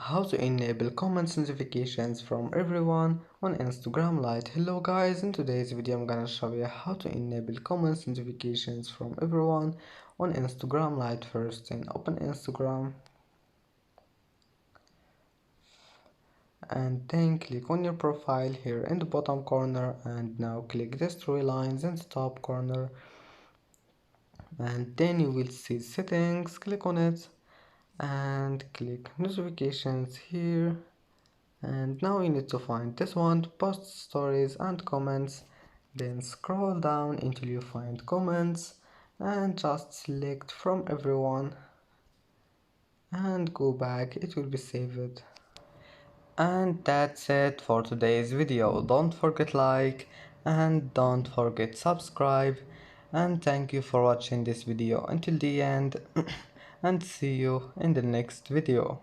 How to enable comments notifications from everyone on Instagram Lite. Hello guys, in today's video I'm gonna show you how to enable comments notifications from everyone on Instagram Lite. First thing, open Instagram and then click on your profile here in the bottom corner, and now click these three lines in the top corner, and then you will see settings. Click on it and click notifications here. And now you need to find this one, post stories and comments. Then scroll down until you find comments and just select from everyone and go back, it will be saved. And that's it for today's video. Don't forget like and don't forget subscribe, and thank you for watching this video until the end and see you in the next video.